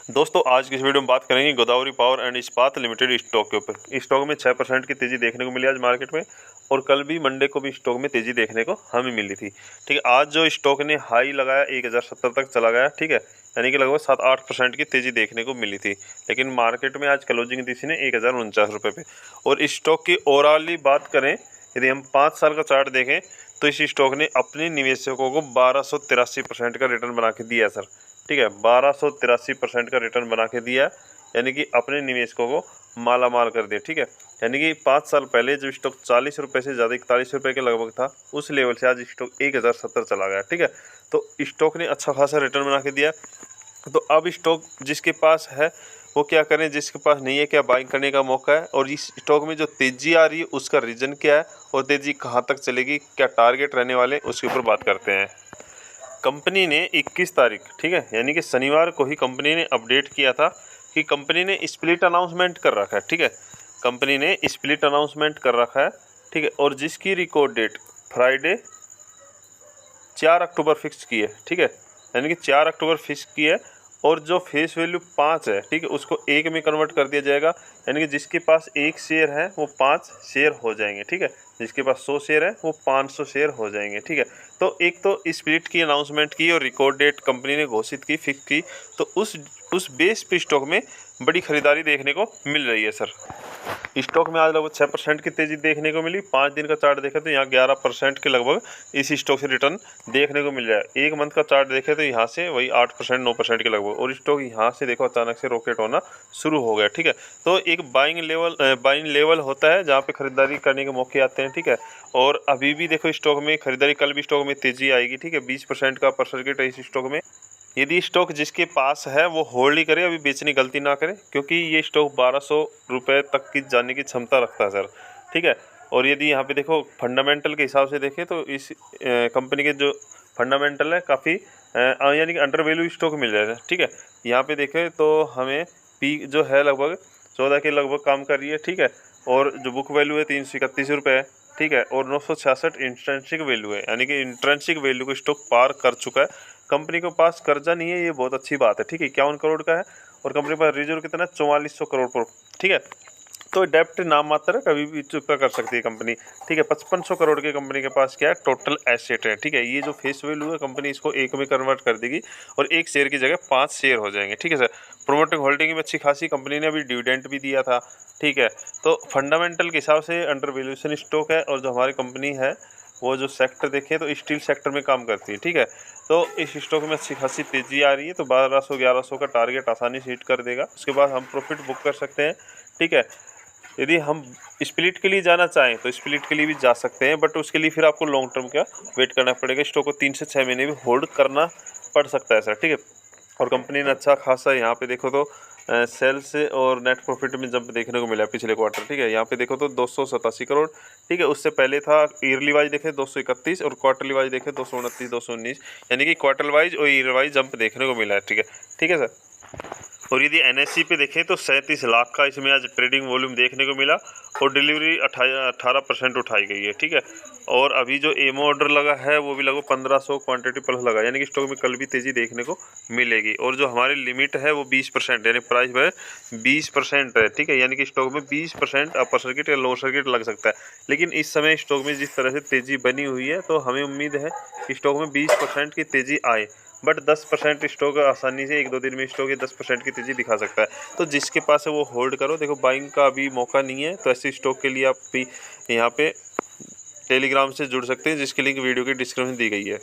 दोस्तों आज की इस वीडियो में बात करेंगे गोदावरी पावर एंड इस्पात लिमिटेड स्टॉक के ऊपर। स्टॉक में 6% की तेजी देखने को मिली आज मार्केट में, और कल भी मंडे को भी स्टॉक में तेजी देखने को हमें मिली थी। ठीक है, आज जो स्टॉक ने हाई लगाया 1070 तक चला गया। ठीक है, यानी कि लगभग 7-8% की तेजी देखने को मिली थी, लेकिन मार्केट में आज क्लोजिंग दी थी ने 1049 रुपये पे। और स्टॉक की ओवरऑल बात करें, यदि हम 5 साल का चार्ट देखें तो इस स्टॉक ने अपने निवेशकों को 1283% का रिटर्न बना के दिया सर। ठीक है, 1283% का रिटर्न बना के दिया, यानी कि अपने निवेशकों को माला माल कर दिया। ठीक है, यानी कि 5 साल पहले जब स्टॉक 40 रुपये से ज़्यादा 41 रुपये के लगभग था, उस लेवल से आज स्टॉक 1070 चला गया। ठीक है, तो स्टॉक ने अच्छा खासा रिटर्न बना के दिया। तो अब स्टॉक जिसके पास है वो क्या करें, जिसके पास नहीं है क्या बाइंग करने का मौका है। और इस स्टॉक में जो तेज़ी आ रही है उसका रीज़न क्या है और तेज़ी कहाँ तक चलेगी, क्या टारगेट रहने वाले, उसके ऊपर बात करते हैं। कंपनी ने 21 तारीख, ठीक है, यानी कि शनिवार को ही कंपनी ने अपडेट किया था कि कंपनी ने स्प्लिट अनाउंसमेंट कर रखा है। ठीक है, कंपनी ने स्प्लिट अनाउंसमेंट कर रखा है। ठीक है, और जिसकी रिकॉर्ड डेट फ्राइडे 4 अक्टूबर फिक्स की है। ठीक है, यानी कि 4 अक्टूबर फिक्स की है, और जो फेस वैल्यू 5 है, ठीक है, उसको 1 में कन्वर्ट कर दिया जाएगा। यानी कि जिसके पास 1 शेयर है वो 5 शेयर हो जाएंगे। ठीक है, जिसके पास 100 शेयर है वो 500 शेयर हो जाएंगे। ठीक है, तो एक तो स्प्लिट की अनाउंसमेंट की और रिकॉर्ड डेट कंपनी ने घोषित की, फिक्स की, तो उस बेस पे स्टॉक में बड़ी खरीदारी देखने को मिल रही है सर। स्टॉक में आज लगभग 6% की तेजी देखने को मिली। 5 दिन का चार्ट देखें तो यहाँ 11% के लगभग इस स्टॉक से रिटर्न देखने को मिल रहा है। 1 मंथ का चार्ट देखें तो यहाँ से वही 8% 9% के लगभग, और स्टॉक यहाँ से देखो अचानक से रॉकेट होना शुरू हो गया। ठीक है, तो एक बाइंग लेवल होता है जहाँ पे खरीदारी करने के मौके आते हैं। ठीक है, और अभी भी देखो स्टॉक में खरीदारी, कल भी स्टॉक में तेजी आएगी। ठीक है, 20% का अपर सर्किट है इस स्टॉक में। यदि स्टॉक जिसके पास है वो होल्ड ही करे, अभी बेचने की गलती ना करे, क्योंकि ये स्टॉक 1200 रुपये तक की जाने की क्षमता रखता है सर। ठीक है, और यदि यहाँ पे देखो फंडामेंटल के हिसाब से देखें तो इस कंपनी के जो फंडामेंटल है काफ़ी यानी कि अंडर वैल्यू स्टॉक मिल रहा है। ठीक है, यहाँ पे देखें तो हमें पी जो है लगभग 14 के लगभग काम कर रही है। ठीक है, और जो बुक वैल्यू है 331 रुपये है। ठीक है, और 966 इंट्रेंसिक वैल्यू है, यानी कि इंट्रेंसिक वैल्यू को स्टॉक पार कर चुका है। कंपनी के पास कर्जा नहीं है, ये बहुत अच्छी बात है। ठीक है, 51 करोड़ का है, और कंपनी के पास रिजर्व कितना है, 4400 करोड़ पर। ठीक है, तो डेप्ट नाम मात्र है, कभी भी चुकता कर सकती है कंपनी। ठीक है, 5500 करोड़ की कंपनी के पास क्या है, टोटल एसेट है। ठीक है, ये जो फेस वैल्यू है कंपनी इसको 1 में कन्वर्ट कर देगी, और 1 शेयर की जगह 5 शेयर हो जाएंगे। ठीक है सर, प्रोमोटिंग होल्डिंग में अच्छी खासी, कंपनी ने अभी डिविडेंड भी दिया था। ठीक है, तो फंडामेंटल के हिसाब से अंडर वैल्यूएशन स्टॉक है, और जो हमारी कंपनी है वो जो सेक्टर देखें तो स्टील सेक्टर में काम करती है। ठीक है, तो इस स्टॉक में अच्छी खासी तेजी आ रही है, तो 1200-1100 का टारगेट आसानी से हिट कर देगा। उसके बाद हम प्रॉफिट बुक कर सकते हैं। ठीक है, यदि हम स्प्लिट के लिए जाना चाहें तो स्प्लिट के लिए भी जा सकते हैं, बट उसके लिए फिर आपको लॉन्ग टर्म का वेट करना पड़ेगा। स्टॉक को 3 से 6 महीने भी होल्ड करना पड़ सकता है सर। ठीक है, और कंपनी ने अच्छा खासा यहाँ पे देखो तो सेल्स और नेट प्रॉफिट में जंप देखने को मिला पिछले क्वार्टर। ठीक है, यहाँ पे देखो तो 287 करोड़। ठीक है, उससे पहले था ईयरली वाइज देखें 231, और क्वार्टरली वाइज देखें 229 219, यानी कि क्वार्टर वाइज और ईयर वाइज जंप देखने को मिला है। ठीक है, ठीक है सर। और यदि एनएससी पे देखें तो 37 लाख का इसमें आज ट्रेडिंग वॉल्यूम देखने को मिला, और डिलीवरी 18% उठाई गई है। ठीक है, और अभी जो एमओ ऑर्डर लगा है वो भी लगभग 1500 क्वांटिटी प्लस लगा, यानी कि स्टॉक में कल भी तेज़ी देखने को मिलेगी। और जो हमारी लिमिट है वो 20%, यानी प्राइस है 20% है। ठीक है, यानी कि स्टॉक में 20% अपर सर्किट या लोअर सर्किट लग सकता है, लेकिन इस समय स्टॉक में जिस तरह से तेज़ी बनी हुई है तो हमें उम्मीद है कि स्टॉक में 20% की तेज़ी आए, बट 10% स्टॉक आसानी से 1-2 दिन में स्टॉक ये 10% की तेज़ी दिखा सकता है। तो जिसके पास है वो होल्ड करो। देखो बाइंग का अभी मौका नहीं है, तो ऐसे स्टॉक के लिए आप भी यहाँ पे टेलीग्राम से जुड़ सकते हैं, जिसकी लिंक वीडियो की डिस्क्रिप्शन दी गई है।